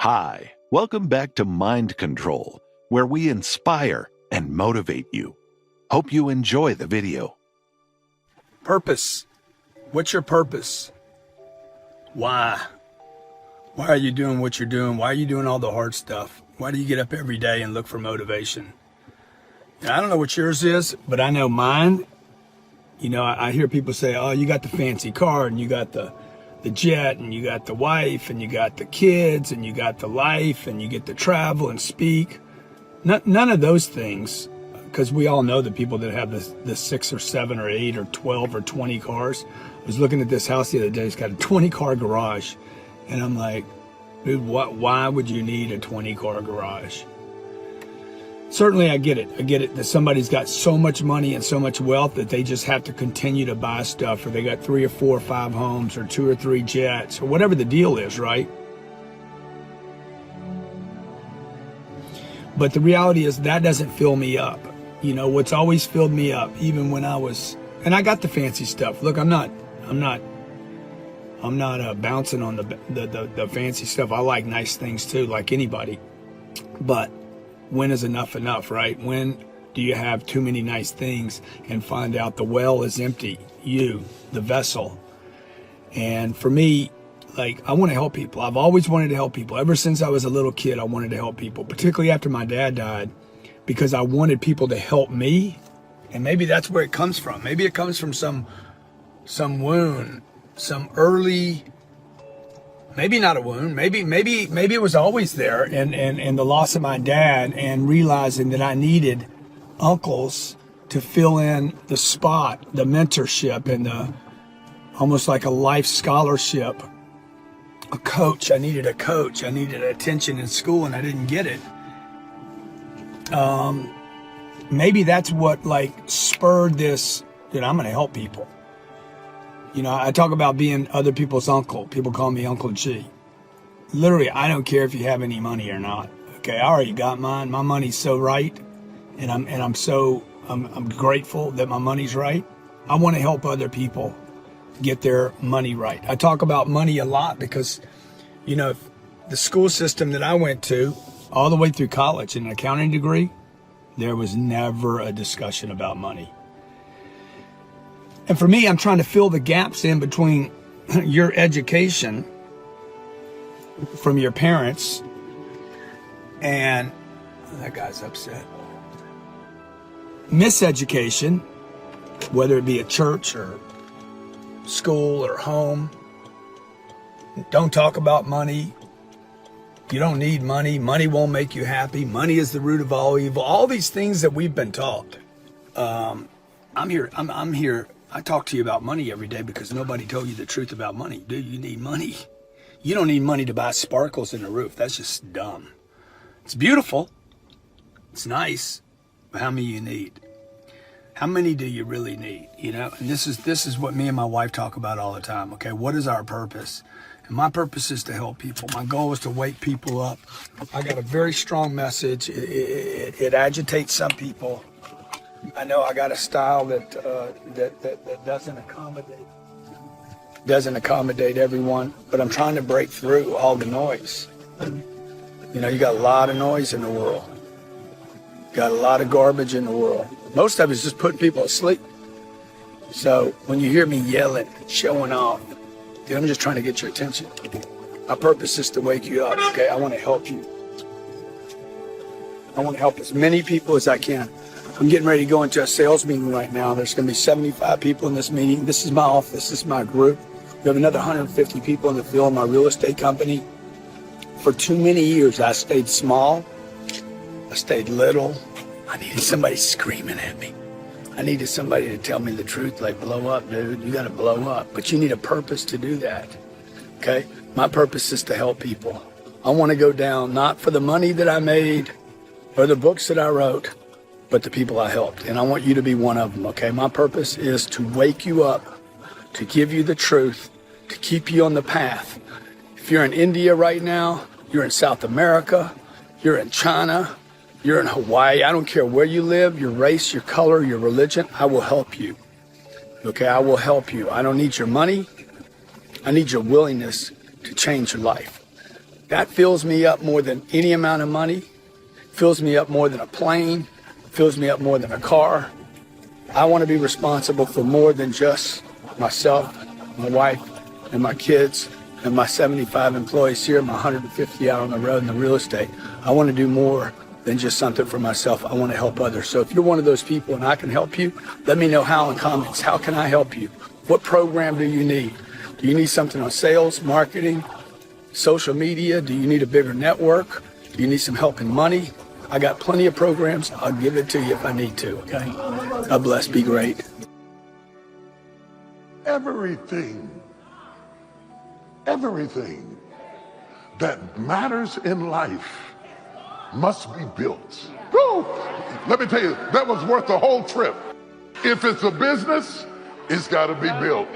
Hi, welcome back to Mind Control, where we inspire and motivate you. Hope you enjoy the video. Purpose. What's your purpose? Why? Why are you doing what you're doing? Why are you doing all the hard stuff? Why do you get up every day and look for motivation? I don't know what yours is, but I know mine. I hear people say, oh, you got the fancy car and you got the jet and you got the wife and you got the kids and you got the life and you get to travel and speak. None of those things, because we all know the people that have the 6 or 7 or 8 or 12 or 20 cars. I was looking at this house the other day. It's got a 20-car garage. And I'm like, dude, why would you need a 20-car garage? Certainly, I get it that somebody's got so much money and so much wealth that they just have to continue to buy stuff, or they got 3 or 4 or 5 homes or 2 or 3 jets or whatever the deal is, right? But the reality is that doesn't fill me up. What's always filled me up, even when and I got the fancy stuff. Look, I'm not bouncing on the fancy stuff. I like nice things too, like anybody. But when is enough, right? When do you have too many nice things and find out the well is empty, you, the vessel? And for me, I want to help people. I've always wanted to help people. Ever since I was a little kid, I wanted to help people, particularly after my dad died, because I wanted people to help me. And maybe that's where it comes from. Maybe it comes from some wound, some early, maybe not a wound, maybe it was always there, and the loss of my dad, and realizing that I needed uncles to fill in the spot, the mentorship, and almost like a life scholarship, a coach. I needed attention in school, and I didn't get it. Maybe that's what spurred this, that I'm going to help people. I talk about being other people's uncle. People call me Uncle G. Literally, I don't care if you have any money or not. Okay, I already got mine. My money's so right, and I'm grateful that my money's right. I want to help other people get their money right. I talk about money a lot because, the school system that I went to, all the way through college, an accounting degree, there was never a discussion about money. And for me, I'm trying to fill the gaps in between your education from your parents and that guy's upset. Miseducation, whether it be at church or school or home. Don't talk about money. You don't need money. Money won't make you happy. Money is the root of all evil. All these things that we've been taught. I'm here. I talk to you about money every day because nobody told you the truth about money. Dude, you need money. You don't need money to buy sparkles in the roof. That's just dumb. It's beautiful. It's nice. But how many you need? How many do you really need? And this is what me and my wife talk about all the time. Okay, what is our purpose? And my purpose is to help people. My goal is to wake people up. I got a very strong message. It agitates some people. I know I got a style that doesn't accommodate everyone, but I'm trying to break through all the noise. You got a lot of noise in the world. Got a lot of garbage in the world. Most of it's just putting people asleep. So when you hear me yelling, showing off, dude, I'm just trying to get your attention. My purpose is to wake you up, okay? I want to help you. I want to help as many people as I can. I'm getting ready to go into a sales meeting right now. There's going to be 75 people in this meeting. This is my office. This is my group. We have another 150 people in the field, my real estate company. For too many years, I stayed small. I stayed little. I needed somebody screaming at me. I needed somebody to tell me the truth, like, blow up, dude. You got to blow up. But you need a purpose to do that, okay? My purpose is to help people. I want to go down, not for the money that I made or the books that I wrote, but the people I helped. And I want you to be one of them, okay? My purpose is to wake you up, to give you the truth, to keep you on the path. If you're in India right now, you're in South America, you're in China, you're in Hawaii, I don't care where you live, your race, your color, your religion, I will help you. Okay, I will help you. I don't need your money. I need your willingness to change your life. That fills me up more than any amount of money, fills me up more than a plane, fills me up more than a car. I want to be responsible for more than just myself, my wife, and my kids, and my 75 employees here, my 150 out on the road in the real estate. I want to do more than just something for myself. I want to help others. So if you're one of those people and I can help you, let me know how in comments. How can I help you? What program do you need? Do you need something on sales, marketing, social media? Do you need a bigger network? Do you need some help in money? I got plenty of programs. I'll give it to you if I need to, okay? God bless. Be great. Everything that matters in life must be built. Woo! Let me tell you, that was worth the whole trip. If it's a business, it's got to be built.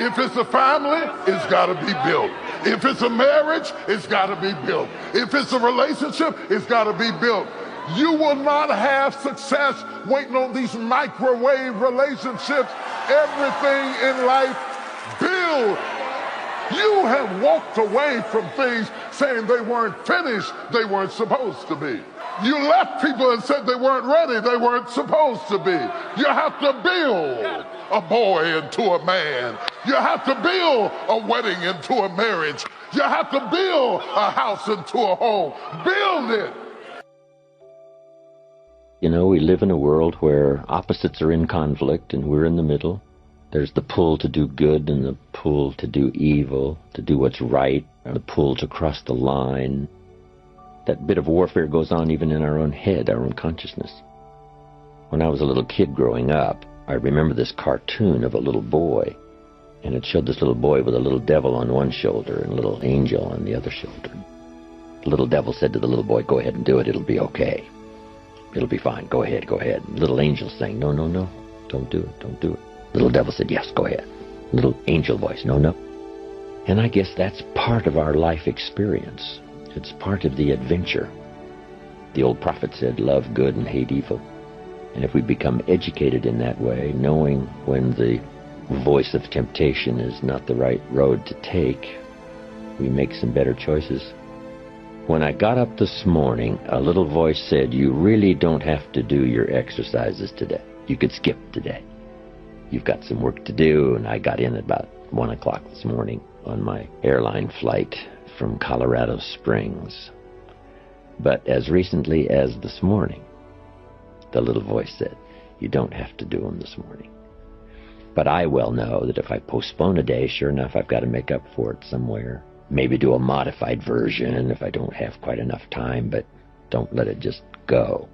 If it's a family, it's got to be built. If it's a marriage, it's got to be built. If it's a relationship, it's got to be built. You will not have success waiting on these microwave relationships. Everything in life, build. You have walked away from things saying they weren't finished, they weren't supposed to be. You left people and said they weren't ready, they weren't supposed to be. You have to build a boy into a man. You have to build a wedding into a marriage. You have to build a house into a home. Build it. You know, we live in a world where opposites are in conflict and we're in the middle. There's the pull to do good and the pull to do evil, to do what's right, and the pull to cross the line. That bit of warfare goes on even in our own head, our own consciousness. When I was a little kid growing up, I remember this cartoon of a little boy, and it showed this little boy with a little devil on one shoulder and a little angel on the other shoulder. The little devil said to the little boy, "Go ahead and do it, it'll be okay. It'll be fine, go ahead, go ahead." And little angel saying, "No, no, no, don't do it, don't do it." Little devil said, "Yes, go ahead." Little angel voice, "No, no." And I guess that's part of our life experience. It's part of the adventure. The old prophet said, "Love good and hate evil." And if we become educated in that way, knowing when the voice of temptation is not the right road to take, we make some better choices. When I got up this morning, a little voice said, "You really don't have to do your exercises today. You could skip today. You've got some work to do." And I got in at about 1 o'clock this morning on my airline flight from Colorado Springs. But as recently as this morning, the little voice said, "You don't have to do them this morning." But I well know that if I postpone a day, sure enough, I've got to make up for it somewhere. Maybe do a modified version if I don't have quite enough time, but don't let it just go.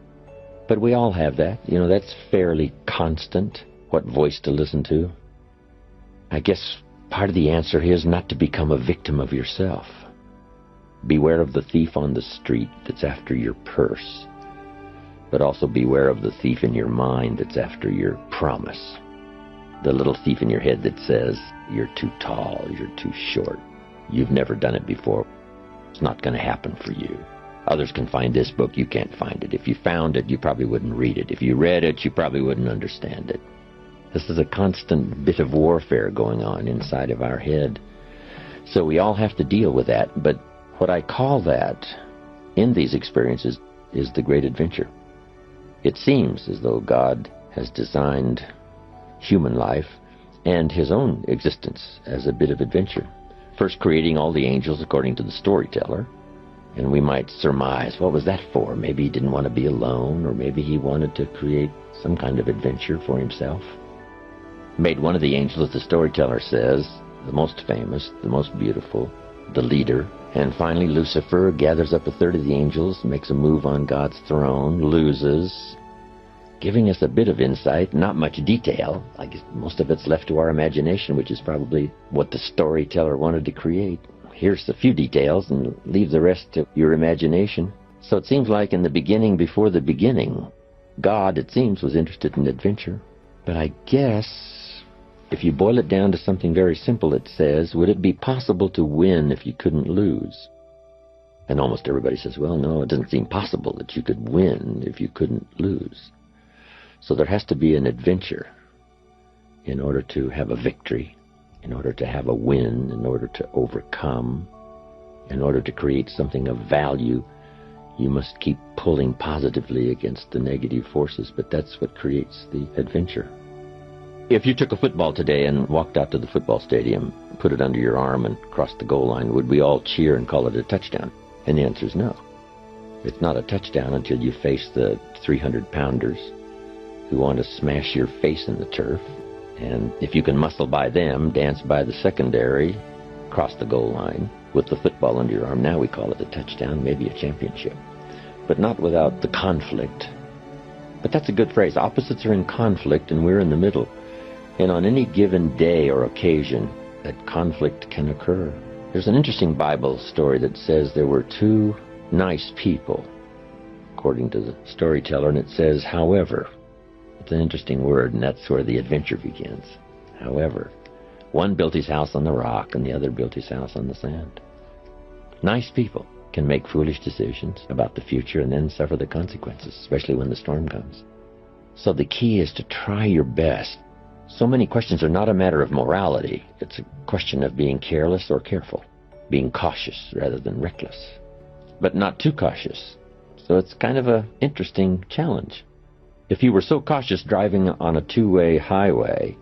But we all have that. You know, that's fairly constant, what voice to listen to. I guess part of the answer is not to become a victim of yourself. Beware of the thief on the street that's after your purse, but also beware of the thief in your mind that's after your promise. The little thief in your head that says, "You're too tall, you're too short. You've never done it before. It's not going to happen for you. Others can find this book, you can't find it. If you found it, you probably wouldn't read it. If you read it, you probably wouldn't understand it." This is a constant bit of warfare going on inside of our head. So we all have to deal with that. But what I call that in these experiences is the great adventure. It seems as though God has designed human life and his own existence as a bit of adventure. First creating all the angels according to the storyteller, and we might surmise, what was that for? Maybe he didn't want to be alone, or maybe he wanted to create some kind of adventure for himself. Made one of the angels, the storyteller says, the most famous, the most beautiful, the leader. And finally Lucifer gathers up a third of the angels, makes a move on God's throne, loses, giving us a bit of insight, not much detail. I guess most of it's left to our imagination, which is probably what the storyteller wanted to create. Here's a few details and leave the rest to your imagination. So it seems like in the beginning, before the beginning, God, it seems, was interested in adventure. But I guess if you boil it down to something very simple, it says, would it be possible to win if you couldn't lose? And almost everybody says, well, no, it doesn't seem possible that you could win if you couldn't lose. So there has to be an adventure in order to have a victory, in order to have a win, in order to overcome, In order to create something of value, you must keep pulling positively against the negative forces, but that's what creates the adventure. If you took a football today and walked out to the football stadium, put it under your arm and crossed the goal line, would we all cheer and call it a touchdown? And the answer is no. It's not a touchdown until you face the 300-pounders who want to smash your face in the turf. And if you can muscle by them, dance by the secondary, cross the goal line with the football under your arm, now we call it a touchdown, maybe a championship. But not without the conflict. But that's a good phrase. Opposites are in conflict and we're in the middle. And on any given day or occasion, that conflict can occur. There's an interesting Bible story that says there were two nice people, according to the storyteller, and it says, however. It's an interesting word, and that's where the adventure begins. However, one built his house on the rock and the other built his house on the sand. Nice people can make foolish decisions about the future and then suffer the consequences, especially when the storm comes. So the key is to try your best. So many questions are not a matter of morality. It's a question of being careless or careful, being cautious rather than reckless, but not too cautious. So it's kind of an interesting challenge. If you were so cautious driving on a two-way highway,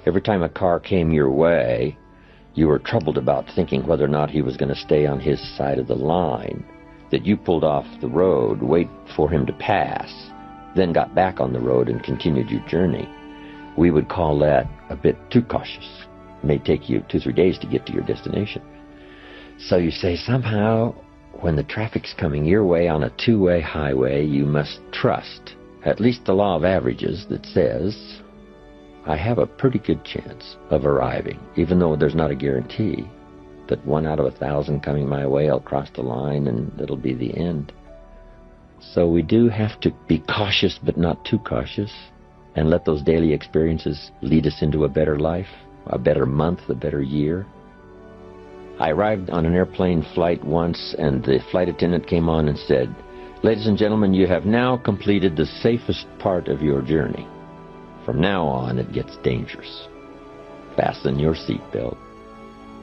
every time a car came your way, you were troubled about thinking whether or not he was going to stay on his side of the line, that you pulled off the road, wait for him to pass, then got back on the road and continued your journey. We would call that a bit too cautious. It may take you 2-3 days to get to your destination. So you say somehow when the traffic's coming your way on a two-way highway, you must trust at least the law of averages that says, I have a pretty good chance of arriving, even though there's not a guarantee that 1 out of 1,000 coming my way, I'll cross the line and it'll be the end. So we do have to be cautious, but not too cautious, and let those daily experiences lead us into a better life, a better month, a better year. I arrived on an airplane flight once, and the flight attendant came on and said, ladies and gentlemen, you have now completed the safest part of your journey. From now on, it gets dangerous. Fasten your seatbelt.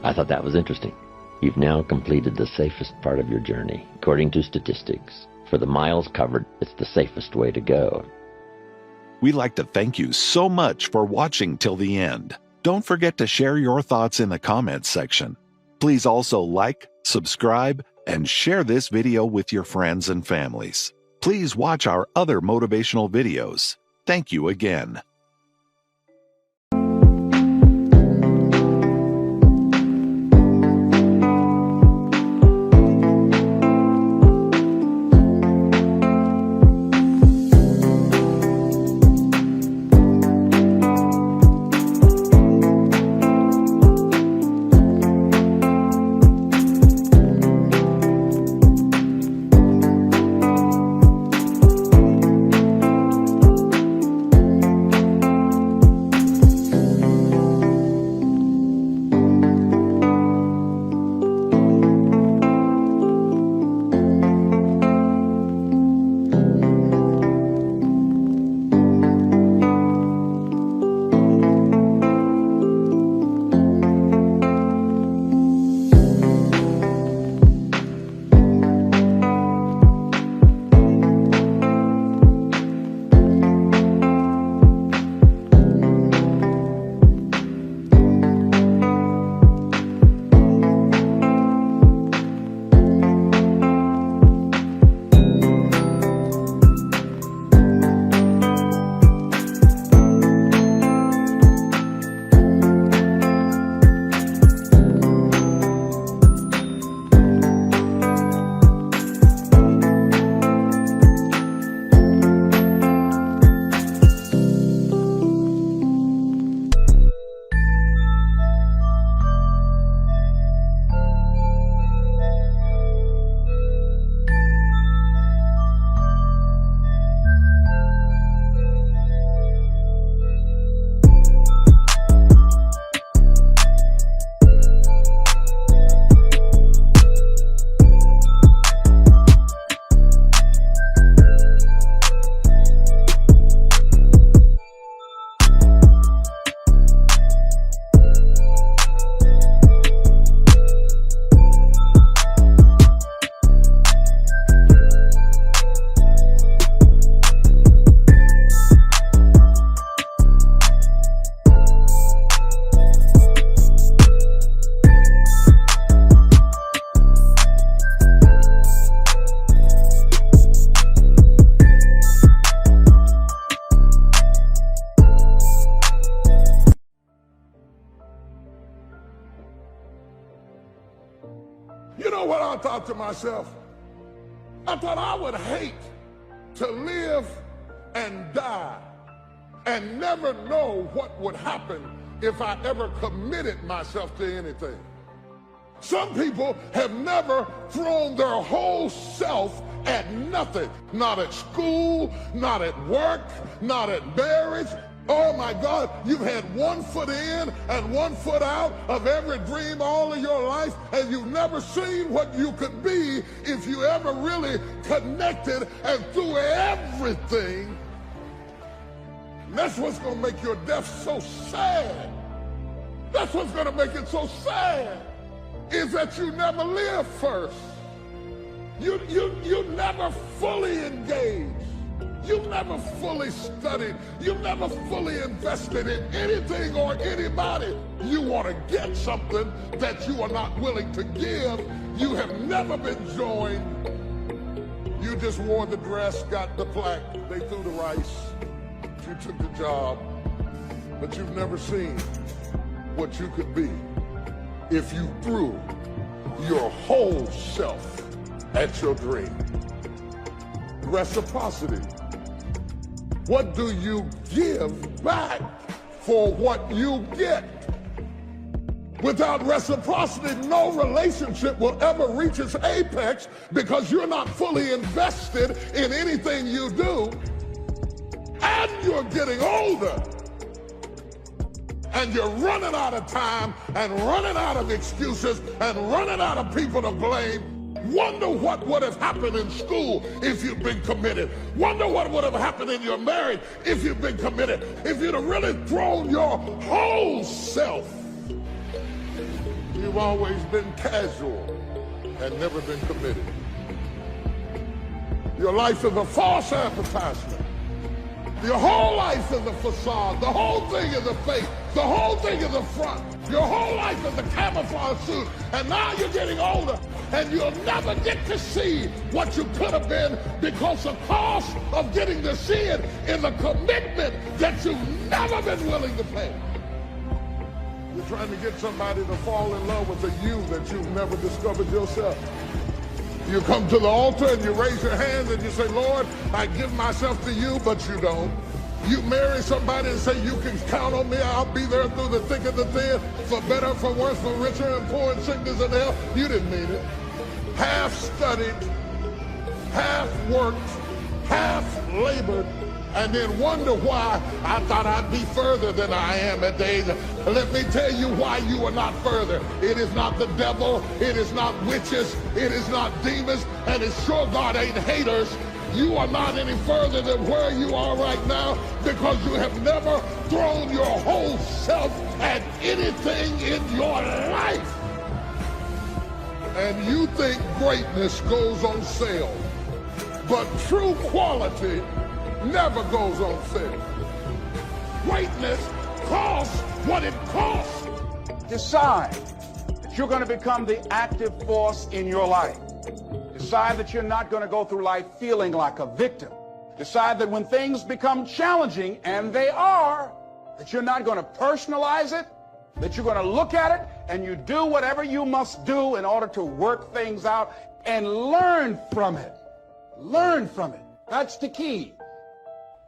I thought that was interesting. You've now completed the safest part of your journey. According to statistics, for the miles covered, it's the safest way to go. We'd like to thank you so much for watching till the end. Don't forget to share your thoughts in the comments section. Please also like, subscribe, and share this video with your friends and families. Please watch our other motivational videos. Thank you again. myself, I thought I would hate to live and die and never know what would happen if I ever committed myself to anything. Some people have never thrown their whole self at nothing. Not at school, not at work, not at marriage. Oh my God, you've had 1 foot in and 1 foot out of every dream all of your life, and you've never seen what you could be if you ever really connected and threw everything. And that's what's going to make your death so sad. That's what's going to make it so sad, is that you never lived first. You never fully engaged. You never fully studied. You never fully invested in anything or anybody. You want to get something that you are not willing to give. You have never been joined. You just wore the dress, got the plaque, they threw the rice, you took the job, but you've never seen what you could be if you threw your whole self at your dream. Reciprocity. What do you give back for what you get? Without reciprocity, no relationship will ever reach its apex, because you're not fully invested in anything you do, and you're getting older, and you're running out of time and running out of excuses and running out of people to blame. Wonder what would have happened in school if you'd been committed. Wonder what would have happened in your marriage if you'd been committed. If you'd have really thrown your whole self. You've always been casual and never been committed. Your life is a false advertisement. Your whole life is a facade. The whole thing is a fake. The whole thing is a front. Your whole life is a camouflage suit. And now you're getting older, and you'll never get to see what you could have been, because the cost of getting to see it is a commitment that you've never been willing to pay. You're trying to get somebody to fall in love with a you that you've never discovered yourself. You come to the altar and you raise your hands and you say, Lord, I give myself to you, but you don't. You marry somebody and say, you can count on me, I'll be there through the thick and the thin, for better, for worse, for richer and poor, in sickness and health. You didn't mean it. Half studied, half worked, half labored, and then wonder why I thought I'd be further than I am at the age. Let me tell you why you are not further. It is not the devil, it is not witches, it is not demons, and it's sure God ain't haters. You are not any further than where you are right now, because you have never thrown your whole self at anything in your life. And you think greatness goes on sale, but true quality never goes on sale. Greatness costs what it costs. Decide that you're going to become the active force in your life. Decide that you're not going to go through life feeling like a victim. Decide that when things become challenging, and they are, that you're not going to personalize it, that you're going to look at it and you do whatever you must do in order to work things out and learn from it. Learn from it. That's the key.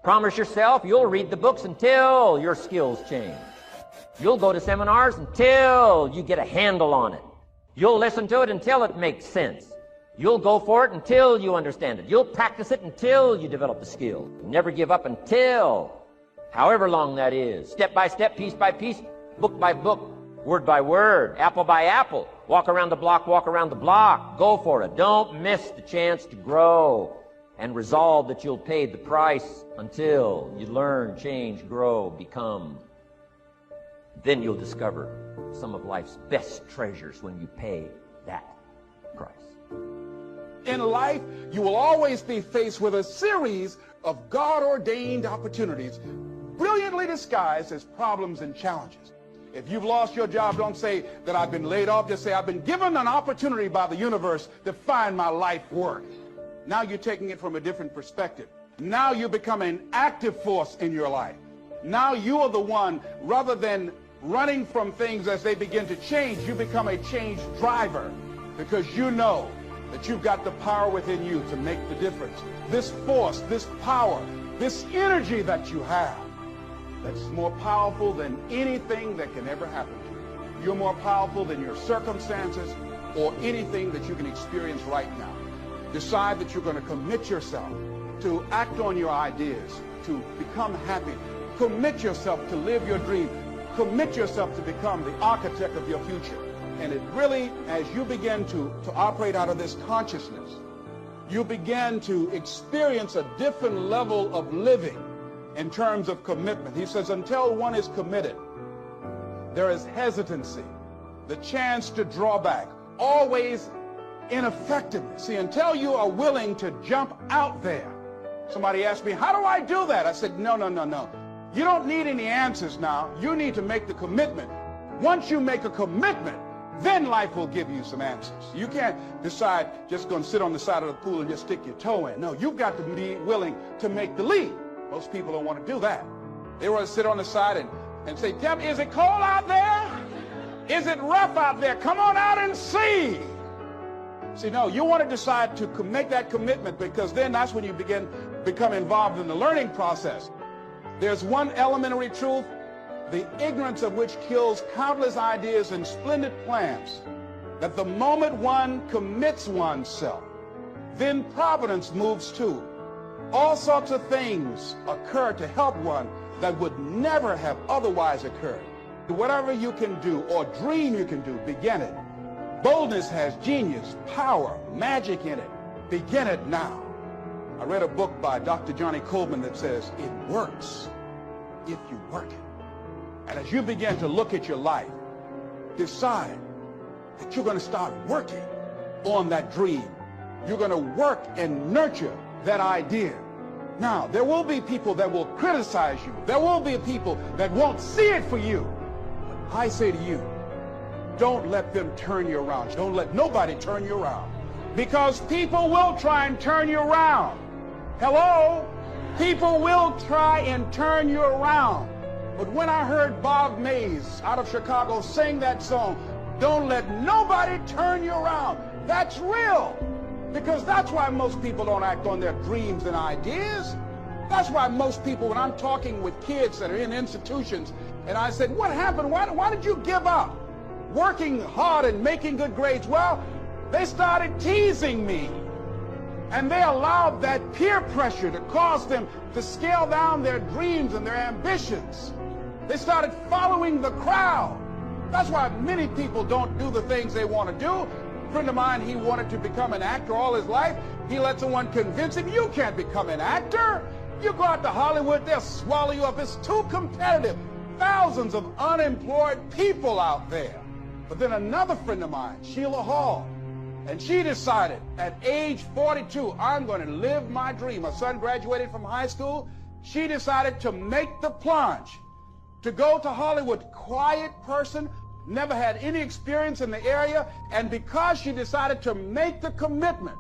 Promise yourself you'll read the books until your skills change. You'll go to seminars until you get a handle on it. You'll listen to it until it makes sense. You'll go for it until you understand it. You'll practice it until you develop the skill. Never give up until, however long that is, step by step, piece by piece, book by book, word by word, apple by apple. Walk around the block, walk around the block. Go for it. Don't miss the chance to grow. And resolve that you'll pay the price until you learn, change, grow, become. Then you'll discover some of life's best treasures when you pay that price. In life, you will always be faced with a series of God-ordained opportunities, brilliantly disguised as problems and challenges. If you've lost your job, don't say that I've been laid off. Just say I've been given an opportunity by the universe to find my life work. Now you're taking it from a different perspective. Now you become an active force in your life. Now you are the one, rather than running from things as they begin to change, you become a change driver, because you know that you've got the power within you to make the difference. This force, this power, this energy that you have, that's more powerful than anything that can ever happen to you. You're more powerful than your circumstances or anything that you can experience right now. Decide that you're going to commit yourself to act on your ideas, to become happy. Commit yourself to live your dream. Commit yourself to become the architect of your future. And it really, as you begin to operate out of this consciousness, you begin to experience a different level of living in terms of commitment. He says, until one is committed, there is hesitancy, the chance to draw back, always ineffectiveness. See, until you are willing to jump out there. Somebody asked me, how do I do that? I said, no. You don't need any answers now. You need to make the commitment. Once you make a commitment, then life will give you some answers. You can't decide just going to sit on the side of the pool and just stick your toe in. No, you've got to be willing to make the leap. Most people don't want to do that. They want to sit on the side and say, Tim, is it cold out there? Is it rough out there? Come on out and see. See, no, you want to decide to make that commitment, because then that's when you become involved in the learning process. There's one elementary truth, the ignorance of which kills countless ideas and splendid plans, that the moment one commits oneself, then providence moves too. All sorts of things occur to help one that would never have otherwise occurred. Whatever you can do or dream you can do, begin it. Boldness has genius, power, magic in it. Begin it now. I read a book by Dr. Johnny Coleman that says, it works if you work it. And as you begin to look at your life, decide that you're going to start working on that dream. You're going to work and nurture that idea. Now, there will be people that will criticize you. There will be people that won't see it for you. But I say to you, don't let them turn you around. Don't let nobody turn you around. Because people will try and turn you around. Hello? People will try and turn you around. But when I heard Bob Mays out of Chicago sing that song, don't let nobody turn you around, that's real. Because that's why most people don't act on their dreams and ideas. That's why most people, when I'm talking with kids that are in institutions, and I said, what happened? Why did you give up working hard and making good grades? Well, they started teasing me. And they allowed that peer pressure to cause them to scale down their dreams and their ambitions. They started following the crowd. That's why many people don't do the things they want to do. A friend of mine, he wanted to become an actor all his life. He let someone convince him, you can't become an actor. You go out to Hollywood, they'll swallow you up. It's too competitive. Thousands of unemployed people out there. But then another friend of mine, Sheila Hall, and she decided at age 42, I'm going to live my dream. Her son graduated from high school. She decided to make the plunge, to go to Hollywood. Quiet person, never had any experience in the area. And because she decided to make the commitment,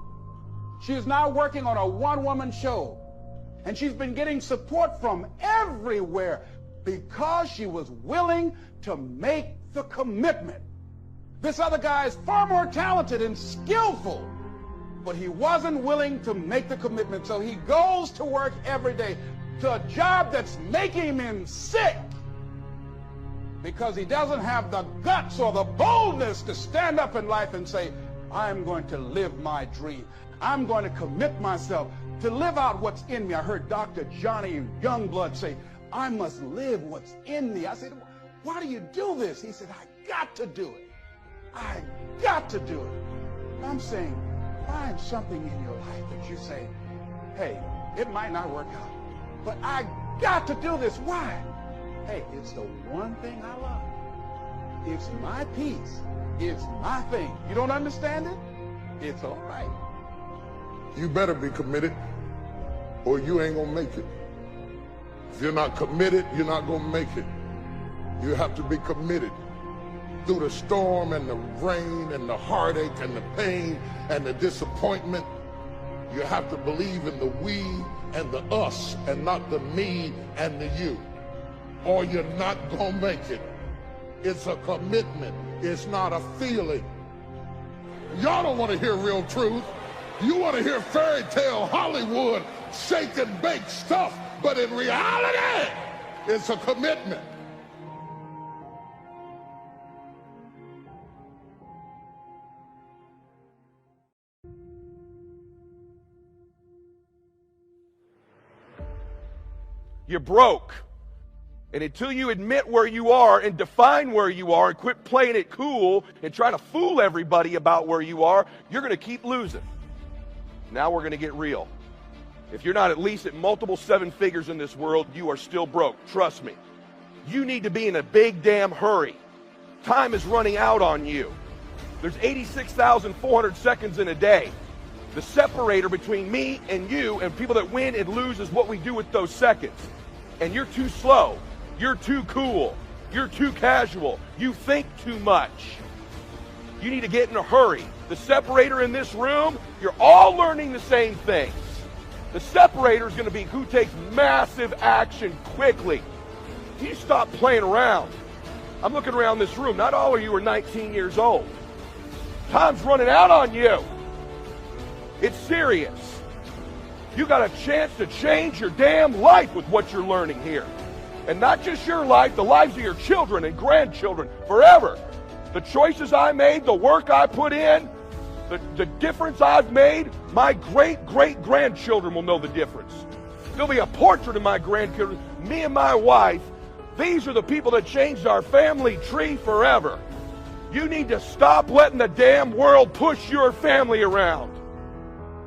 she is now working on a one-woman show. And she's been getting support from everywhere because she was willing to make the commitment. This other guy is far more talented and skillful, but he wasn't willing to make the commitment. So he goes to work every day to a job that's making him sick because he doesn't have the guts or the boldness to stand up in life and say, I'm going to live my dream. I'm going to commit myself to live out what's in me. I heard Dr. Johnny Youngblood say, I must live what's in me. I said, why do you do this? He said, I got to do it. I got to do it. I'm saying, find something in your life that you say, hey, it might not work out, but I got to do this. Why? Hey, it's the one thing I love. It's my peace. It's my thing. You don't understand it? It's all right. You better be committed or you ain't gonna make it. If you're not committed, you're not gonna make it. You have to be committed. Through the storm and the rain and the heartache and the pain and the disappointment, you have to believe in the we and the us and not the me and the you, or you're not gonna make it. It's a commitment. It's not a feeling. Y'all don't want to hear real truth. You want to hear fairy tale Hollywood shake and bake stuff, but in reality, it's a commitment. You're broke. And until you admit where you are and define where you are and quit playing it cool and trying to fool everybody about where you are, you're going to keep losing. Now we're going to get real. If you're not at least at multiple seven figures in this world, you are still broke. Trust me. You need to be in a big damn hurry. Time is running out on you. There's 86,400 seconds in a day. The separator between me and you and people that win and lose is what we do with those seconds. And you're too slow. You're too cool. You're too casual. You think too much. You need to get in a hurry. The separator in this room, you're all learning the same things. The separator is going to be who takes massive action quickly. You stop playing around. I'm looking around this room. Not all of you are 19 years old. Time's running out on you. It's serious. You got a chance to change your damn life with what you're learning here. And not just your life, the lives of your children and grandchildren forever. The choices I made, the work I put in, the difference I've made, my great-great-grandchildren will know the difference. There'll be a portrait of my grandchildren, me and my wife. These are the people that changed our family tree forever. You need to stop letting the damn world push your family around.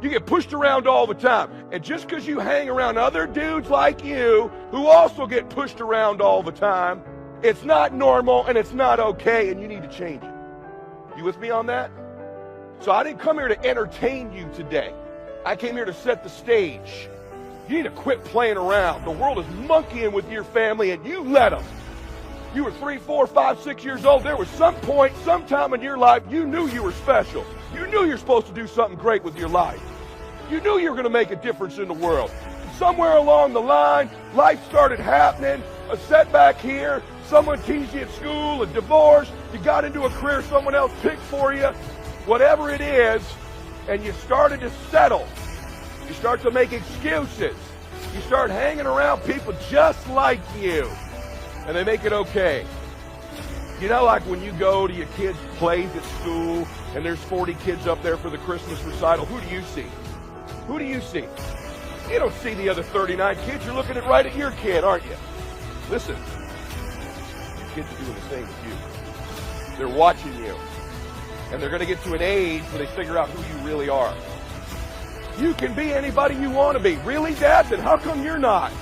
You get pushed around all the time. And just because you hang around other dudes like you who also get pushed around all the time, it's not normal and it's not okay, and you need to change it. You with me on that? So I didn't come here to entertain you today. I came here to set the stage. You need to quit playing around. The world is monkeying with your family, and you let them. You were 3, 4, 5, 6 years old. There was some point, sometime in your life, you knew you were special. You knew you were supposed to do something great with your life. You knew you were going to make a difference in the world. Somewhere along the line, life started happening, a setback here, someone teased you at school, a divorce, you got into a career someone else picked for you, whatever it is, and you started to settle. You start to make excuses. You start hanging around people just like you, and they make it okay. You know, like when you go to your kids' plays at school, and there's 40 kids up there for the Christmas recital, who do you see? Who do you see? You don't see the other 39 kids. You're looking right at your kid, aren't you? Listen, your kids are doing the same with you. They're watching you. And they're going to get to an age where they figure out who you really are. You can be anybody you want to be. Really, Dad? Then how come you're not?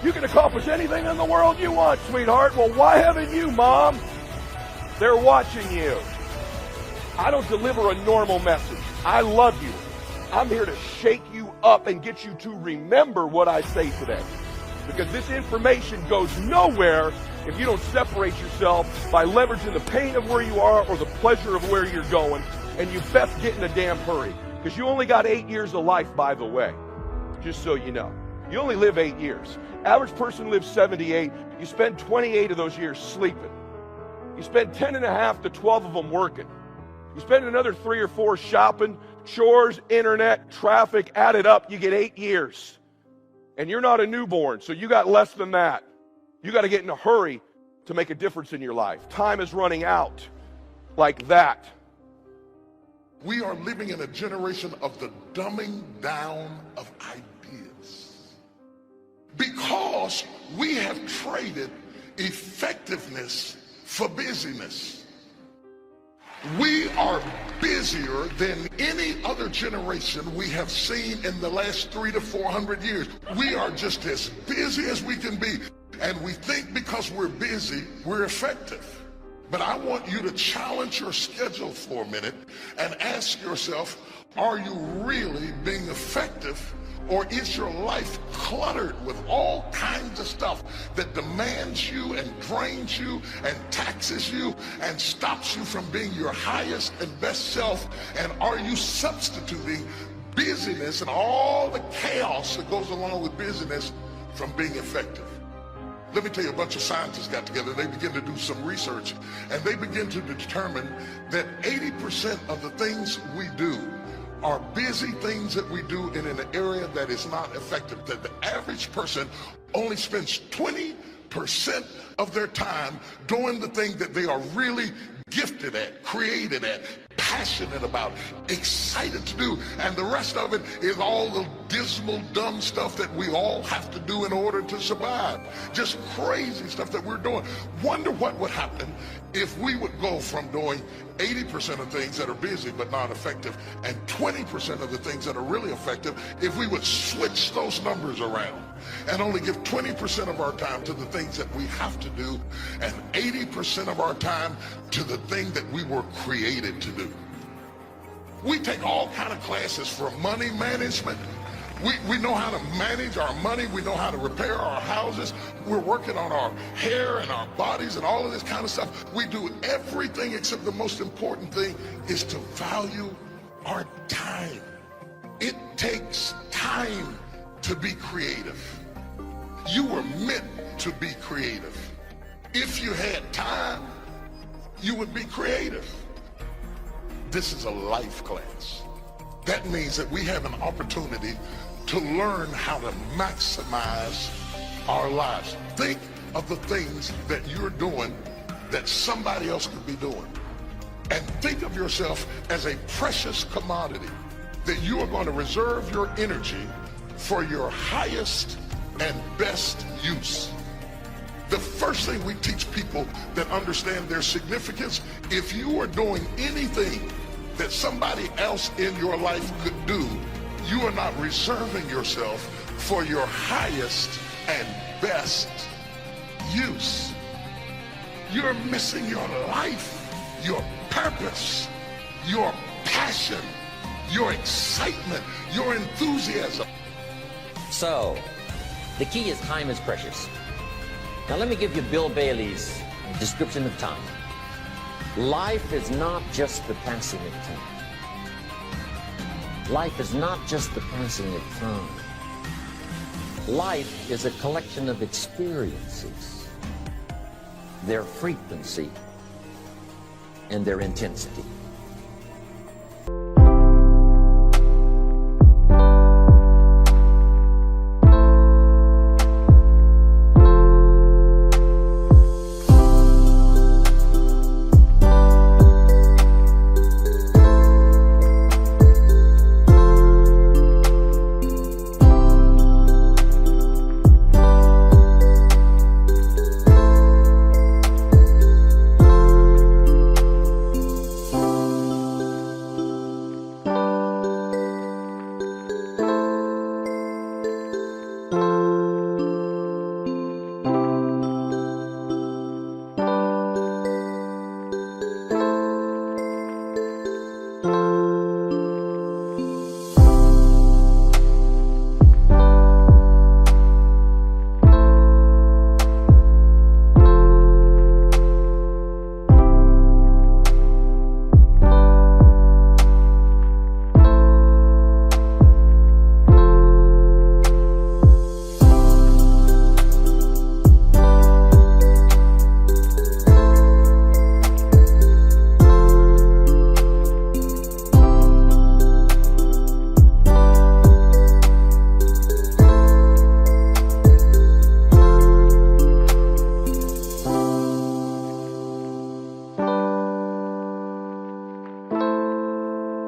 You can accomplish anything in the world you want, sweetheart. Well, why haven't you, Mom? They're watching you. I don't deliver a normal message. I love you. I'm here to shake you up and get you to remember what I say today. Because this information goes nowhere if you don't separate yourself by leveraging the pain of where you are or the pleasure of where you're going. And you best get in a damn hurry. Because you only got 8 years of life, by the way. Just so you know. You only live 8 years. Average person lives 78. You spend 28 of those years sleeping. You spend 10 and a half to 12 of them working. You spend another 3 or 4 shopping, chores, internet, traffic, add it up, you get 8 years. And you're not a newborn, so you got less than that. You got to get in a hurry to make a difference in your life. Time is running out like that. We are living in a generation of the dumbing down of ideas. Because we have traded effectiveness for busyness. We are busier than any other generation we have seen in the last 300 to 400 years. We are just as busy as we can be. And we think because we're busy, we're effective. But I want you to challenge your schedule for a minute and ask yourself, are you really being effective? Or is your life cluttered with all kinds of stuff that demands you and drains you and taxes you and stops you from being your highest and best self? And are you substituting busyness and all the chaos that goes along with busyness from being effective? Let me tell you, a bunch of scientists got together. They began to do some research, and they begin to determine that 80% of the things we do are busy things that we do in an area that is not effective. That the average person only spends 20% of their time doing the thing that they are really gifted at, created at, passionate about, excited to do, and the rest of it is all the dismal, dumb stuff that we all have to do in order to survive. Just crazy stuff that we're doing. Wonder what would happen if we would go from doing 80% of things that are busy but not effective and 20% of the things that are really effective if we would switch those numbers around and only give 20% of our time to the things that we have to do and 80% of our time to the thing that we were created to do. We take all kind of classes for money management. We know how to manage our money. We know how to repair our houses. We're working on our hair and our bodies and all of this kind of stuff. We do everything except the most important thing is to value our time. It takes time to be creative. You were meant to be creative. If you had time, you would be creative. This is a life class. That means that we have an opportunity to learn how to maximize our lives. Think of the things that you're doing that somebody else could be doing. And think of yourself as a precious commodity that you are going to reserve your energy for your highest and best use. The first thing we teach people that understand their significance, if you are doing anything that somebody else in your life could do, you are not reserving yourself for your highest and best use. You're missing your life, your purpose, your passion, your excitement, your enthusiasm. So, the key is time is precious. Now let me give you Bill Bailey's description of time. Life is not just the passing of time. Life is not just the passing of time. Life is a collection of experiences, their frequency, and their intensity.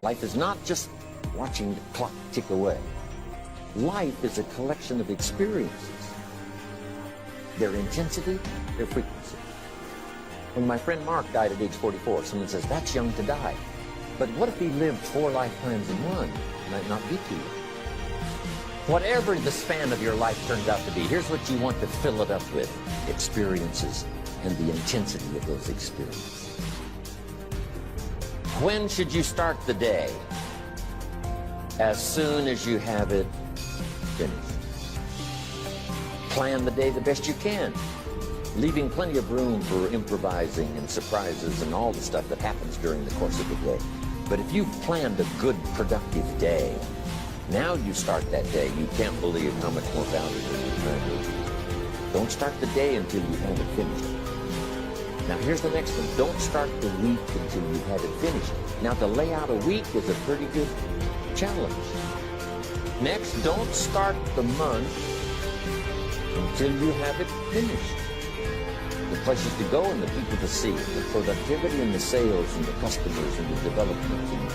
Life is not just watching the clock tick away. Life is a collection of experiences, their intensity, their frequency. When my friend Mark died at age 44, someone says, that's young to die. But what if he lived 4 lifetimes in one? It might not be too young. Whatever the span of your life turns out to be, here's what you want to fill it up with: experiences and the intensity of those experiences. When should you start the day? As soon as you have it finished. Plan the day the best you can, leaving plenty of room for improvising and surprises and all the stuff that happens during the course of the day. But if you've planned a good, productive day, now you start that day, you can't believe how much more valuable you Don't start the day until you have it finished. Now here's the next one. Don't start the week until you have it finished. Now to lay out a week is a pretty good challenge. Next, don't start the month until you have it finished. The places to go and the people to see, the productivity and the sales and the customers and the development and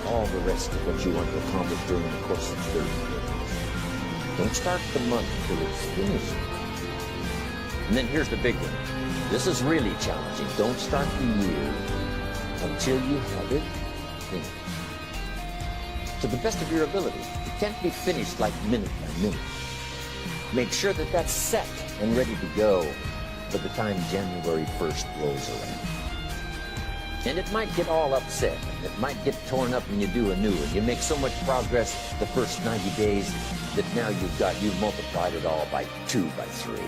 all the rest of what you want to accomplish during the course of 30 days. Don't start the month until it's finished. And then here's the big one. This is really challenging. Don't start the year until you have it finished. To the best of your ability. It can't be finished like minute by minute. Make sure that that's set and ready to go by the time January 1st rolls around. And it might get all upset. It might get torn up when you do a new one. You make so much progress the first 90 days that now you've multiplied it all by 2, by 3.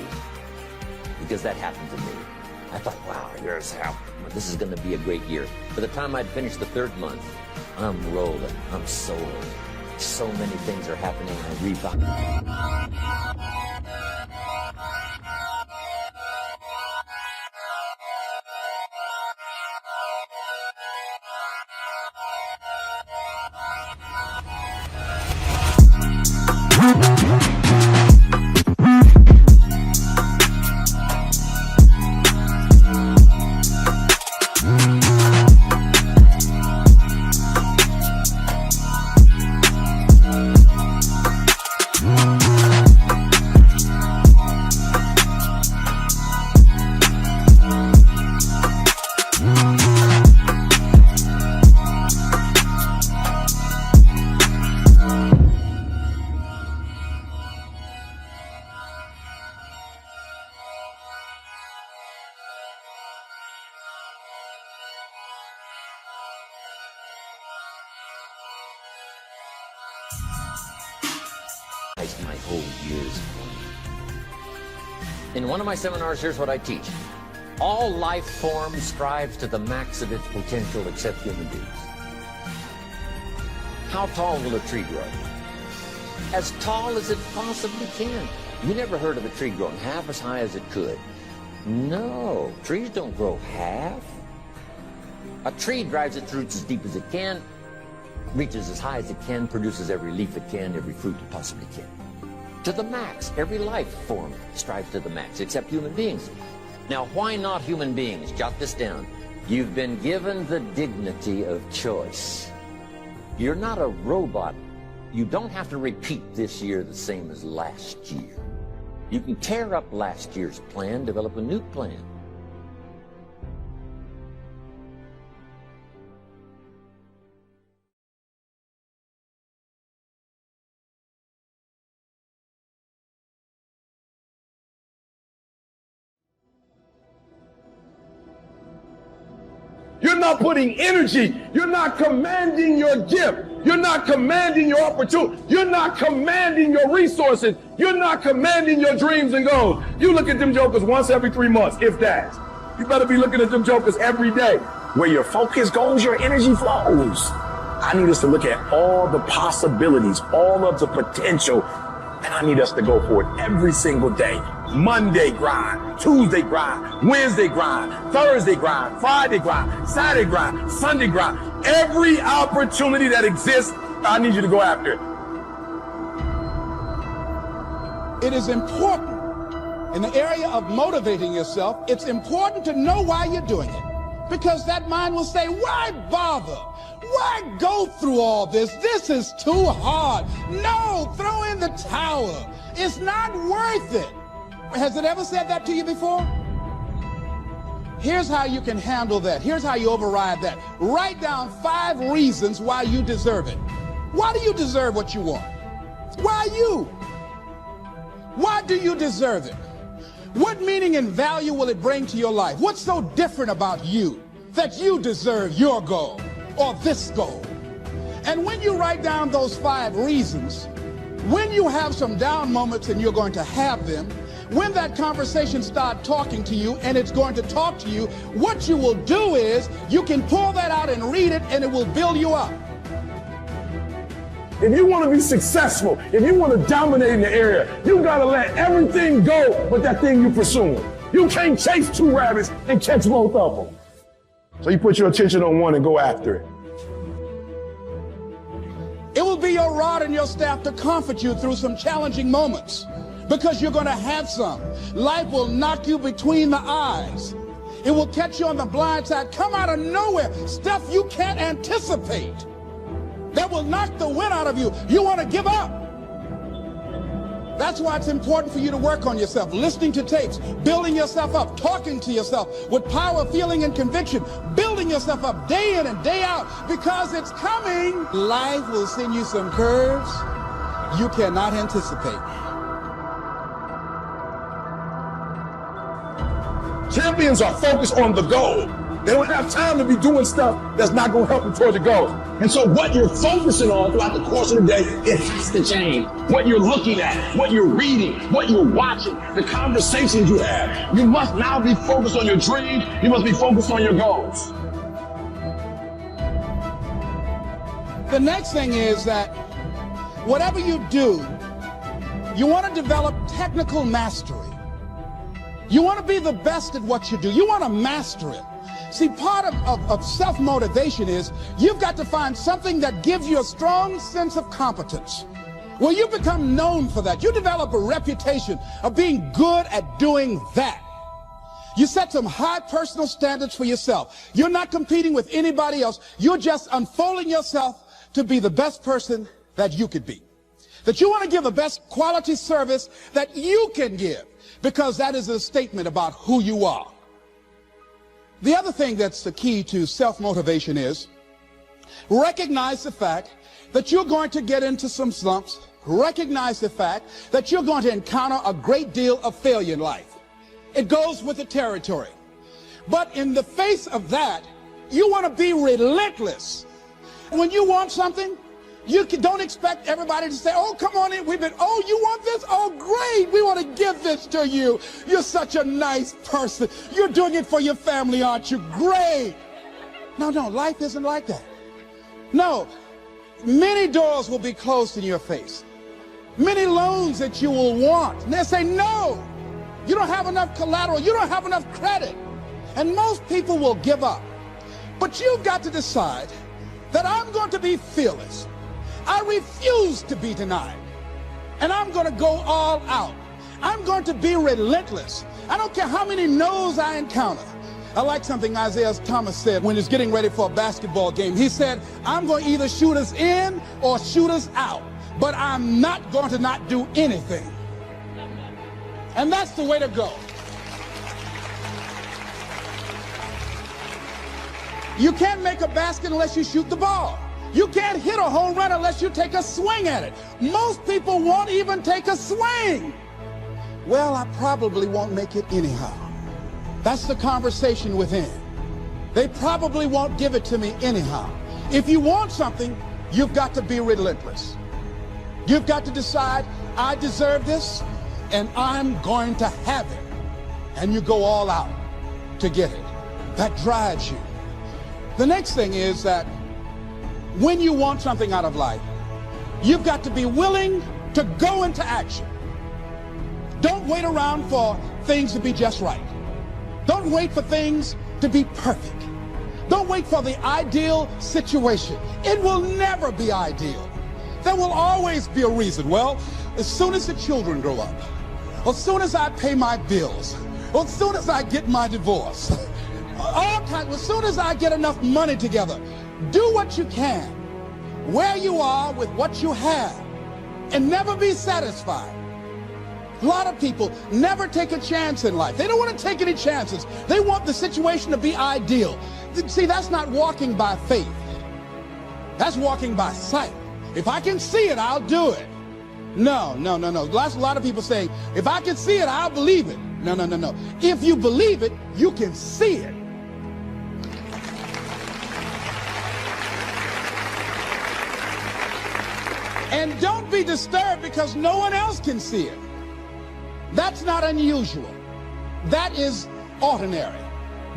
Because that happened to me. I thought, wow, here's how, this is going to be a great year. By the time I'd finished the 3rd month, I'm rolling, I'm soaring. So many things are happening, I rebound. My whole year's plan. In one of my seminars, here's what I teach. All life form strives to the max of its potential except human beings. How tall will a tree grow? As tall as it possibly can. You never heard of a tree growing half as high as it could. No, trees don't grow half. A tree drives its roots as deep as it can, reaches as high as it can, produces every leaf it can, every fruit it possibly can. To the max. Every life form strives to the max, except human beings. Now, why not human beings? Jot this down. You've been given the dignity of choice. You're not a robot. You don't have to repeat this year the same as last year. You can tear up last year's plan, develop a new plan. You're not putting energy. You're not commanding your gift. You're not commanding your opportunity. You're not commanding your resources. You're not commanding your dreams and goals. You look at them jokers once every 3 months, if that. You better be looking at them jokers every day. Where your focus goes, your energy flows. I need us to look at all the possibilities, all of the potential, and I need us to go for it every single day. Monday grind, Tuesday grind, Wednesday grind, Thursday grind, Friday grind, Saturday grind, Sunday grind. Every opportunity that exists, I need you to go after it. It is important in the area of motivating yourself. It's important to know why you're doing it, because that mind will say, why bother? Why go through all this? This is too hard. No, throw in the towel. It's not worth it. Has it ever said that to you before? Here's how you can handle that. Here's how you override that. Write down 5 reasons why you deserve it. Why do you deserve what you want? Why you? Why do you deserve it? What meaning and value will it bring to your life? What's so different about you that you deserve your goal or this goal? And when you write down those 5 reasons, when you have some down moments, and you're going to have them, when that conversation starts talking to you, and it's going to talk to you, what you will do is you can pull that out and read it, and it will build you up. If you want to be successful, if you want to dominate in the area, you got to let everything go but that thing you're pursuing. You can't chase two rabbits and catch both of them. So you put your attention on one and go after it. It will be your rod and your staff to comfort you through some challenging moments, because you're going to have some. Life will knock you between the eyes. It will catch you on the blind side, come out of nowhere, stuff you can't anticipate. That will knock the wind out of you. You want to give up. That's why it's important for you to work on yourself, listening to tapes, building yourself up, talking to yourself with power, feeling, and conviction, building yourself up day in and day out, because it's coming. Life will send you some curves you cannot anticipate. Champions are focused on the goal. They don't have time to be doing stuff that's not going to help them towards the goal. And so what you're focusing on throughout the course of the day, it has to change. What you're looking at, what you're reading, what you're watching, the conversations you have. You must now be focused on your dreams. You must be focused on your goals. The next thing is that whatever you do, you want to develop technical mastery. You want to be the best at what you do. You want to master it. See, part of self-motivation is you've got to find something that gives you a strong sense of competence. Well, you become known for that. You develop a reputation of being good at doing that. You set some high personal standards for yourself. You're not competing with anybody else. You're just unfolding yourself to be the best person that you could be. That you want to give the best quality service that you can give, because that is a statement about who you are. The other thing that's the key to self-motivation is recognize the fact that you're going to get into some slumps. Recognize the fact that you're going to encounter a great deal of failure in life. It goes with the territory. But in the face of that, you want to be relentless. When you want something, you don't expect everybody to say, oh, come on in. Oh, you want this? Oh, great. We want to give this to you. You're such a nice person. You're doing it for your family, aren't you? Great. No, life isn't like that. No, many doors will be closed in your face. Many loans that you will want. And they'll say, no, you don't have enough collateral. You don't have enough credit. And most people will give up. But you've got to decide that I'm going to be fearless. I refuse to be denied. And I'm going to go all out. I'm going to be relentless. I don't care how many no's I encounter. I like something Isaiah Thomas said when he's getting ready for a basketball game. He said, I'm going to either shoot us in or shoot us out, but I'm not going to not do anything. And that's the way to go. You can't make a basket unless you shoot the ball. You can't hit a home run unless you take a swing at it. Most people won't even take a swing. Well, I probably won't make it anyhow. That's the conversation within. They probably won't give it to me anyhow. If you want something, you've got to be relentless. You've got to decide, I deserve this, and I'm going to have it. And you go all out to get it. That drives you. The next thing is that when you want something out of life, you've got to be willing to go into action. Don't wait around for things to be just right. Don't wait for things to be perfect. Don't wait for the ideal situation. It will never be ideal. There will always be a reason. Well, as soon as the children grow up, or as soon as I pay my bills, or as soon as I get my divorce, as soon as I get enough money together, do what you can, where you are with what you have, and never be satisfied. A lot of people never take a chance in life. They don't want to take any chances. They want the situation to be ideal. See, that's not walking by faith. That's walking by sight. If I can see it, I'll do it. No. That's a lot of people saying, if I can see it, I'll believe it. No. If you believe it, you can see it. And don't be disturbed because no one else can see it. That's not unusual. That is ordinary.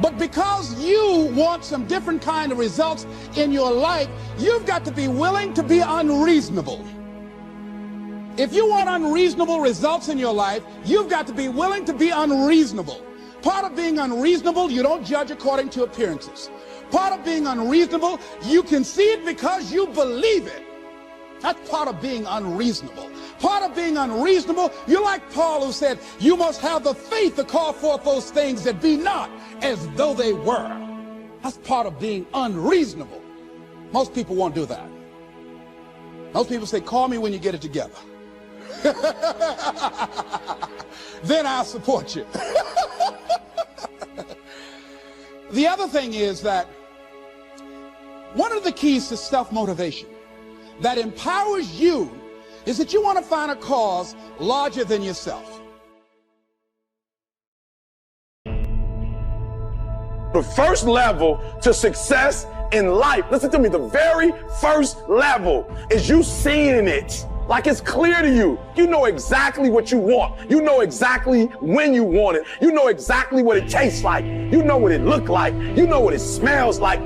But because you want some different kind of results in your life, you've got to be willing to be unreasonable. If you want unreasonable results in your life, you've got to be willing to be unreasonable. Part of being unreasonable, you don't judge according to appearances. Part of being unreasonable, you can see it because you believe it. That's part of being unreasonable. Part of being unreasonable, you're like Paul, who said, you must have the faith to call forth those things that be not as though they were. That's part of being unreasonable. Most people won't do that. Most people say, call me when you get it together. Then I'll support you. The other thing is that one of the keys to self-motivation that empowers you is that you want to find a cause larger than yourself. The first level to success in life, listen to me, the very first level is you seeing it. Like it's clear to you. You know exactly what you want. You know exactly when you want it. You know exactly what it tastes like. You know what it looks like. You know what it smells like.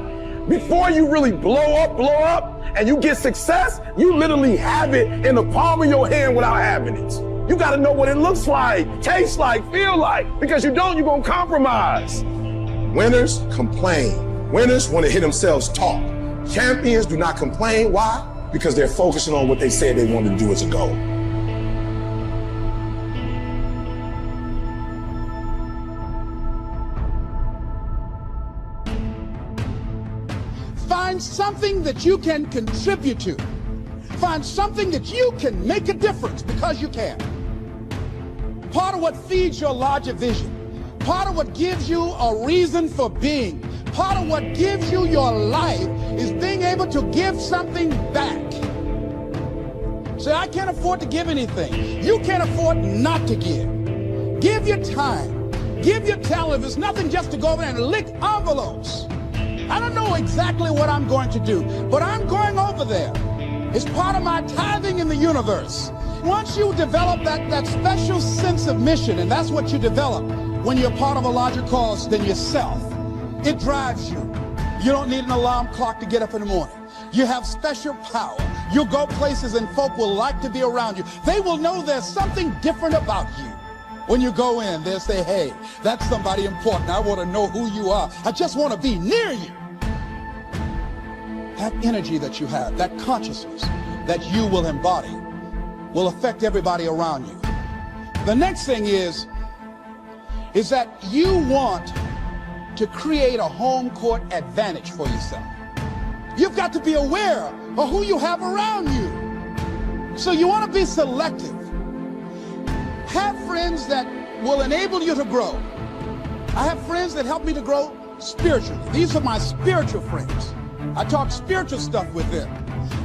Before you really blow up, and you get success, you literally have it in the palm of your hand without having it. You gotta know what it looks like, tastes like, feel like, because you don't, you're gonna compromise. Winners complain. Winners want to hear themselves talk. Champions do not complain. Why? Because they're focusing on what they said they wanted to do as a goal. Find something that you can contribute to. Find something that you can make a difference because you can. Part of what feeds your larger vision, part of what gives you a reason for being, part of what gives you your life is being able to give something back. Say, I can't afford to give anything. You can't afford not to give. Give your time. Give your talent. If it's nothing just to go over there and lick envelopes. I don't know exactly what I'm going to do, but I'm going over there. It's part of my tithing in the universe. Once you develop that special sense of mission, and that's what you develop when you're part of a larger cause than yourself, it drives you. You don't need an alarm clock to get up in the morning. You have special power. You'll go places and folk will like to be around you. They will know there's something different about you. When you go in, they'll say, hey, that's somebody important. I want to know who you are. I just want to be near you. That energy that you have, that consciousness that you will embody will affect everybody around you. The next thing is that you want to create a home court advantage for yourself. You've got to be aware of who you have around you. So you want to be selective. Have friends that will enable you to grow. I have friends that help me to grow spiritually. These are my spiritual friends. I talk spiritual stuff with them.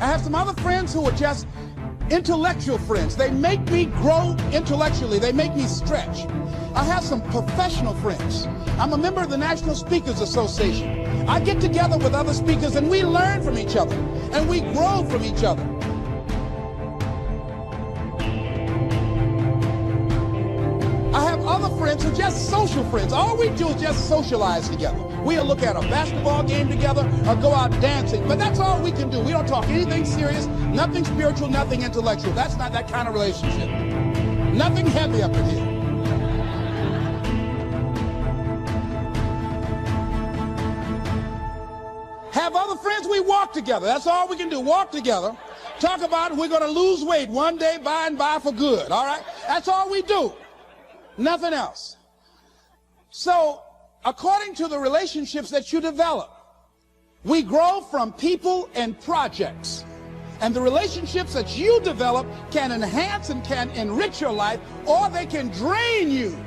I have some other friends who are just intellectual friends. They make me grow intellectually. They make me stretch. I have some professional friends. I'm a member of the National Speakers Association. I get together with other speakers and we learn from each other and we grow from each other. I have other friends who are just social friends. All we do is just socialize together. We'll look at a basketball game together or go out dancing, but that's all we can do. We don't talk anything serious, nothing spiritual, nothing intellectual. That's not that kind of relationship. Nothing heavy up in here. Have other friends, we walk together. That's all we can do, walk together. Talk about we're going to lose weight one day by and by for good, all right? That's all we do. Nothing else. So, according to the relationships that you develop, we grow from people and projects. And the relationships that you develop can enhance and can enrich your life, or they can drain you.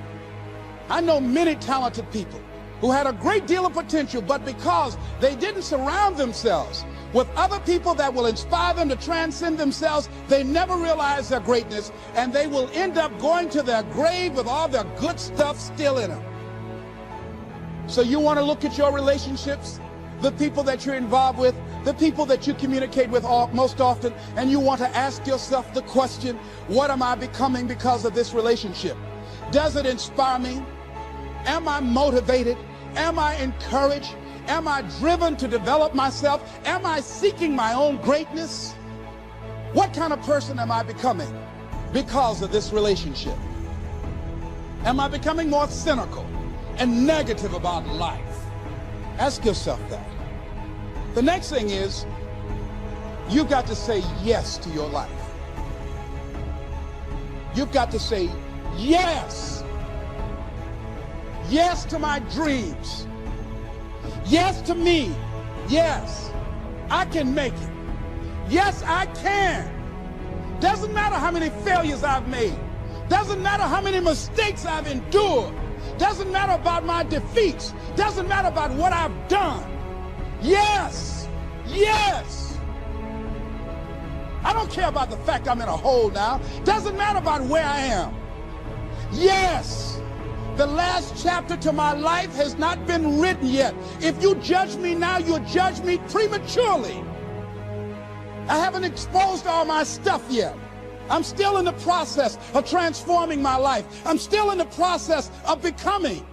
I know many talented people who had a great deal of potential, but because they didn't surround themselves with other people that will inspire them to transcend themselves, they never realize their greatness, and they will end up going to their grave with all their good stuff still in them. So you want to look at your relationships, the people that you're involved with, the people that you communicate with most often, and you want to ask yourself the question, what am I becoming because of this relationship? Does it inspire me? Am I motivated? Am I encouraged? Am I driven to develop myself? Am I seeking my own greatness? What kind of person am I becoming because of this relationship? Am I becoming more cynical and negative about life? Ask yourself that. The next thing is, you've got to say yes to your life. You've got to say yes. Yes to my dreams. Yes to me. Yes, I can make it. Yes, I can. Doesn't matter how many failures I've made. Doesn't matter how many mistakes I've endured. Doesn't matter about my defeats. Doesn't matter about what I've done. Yes, yes. I don't care about the fact I'm in a hole now. Doesn't matter about where I am. Yes. The last chapter to my life has not been written yet. If you judge me now, you'll judge me prematurely. I haven't exposed all my stuff yet. I'm still in the process of transforming my life. I'm still in the process of becoming.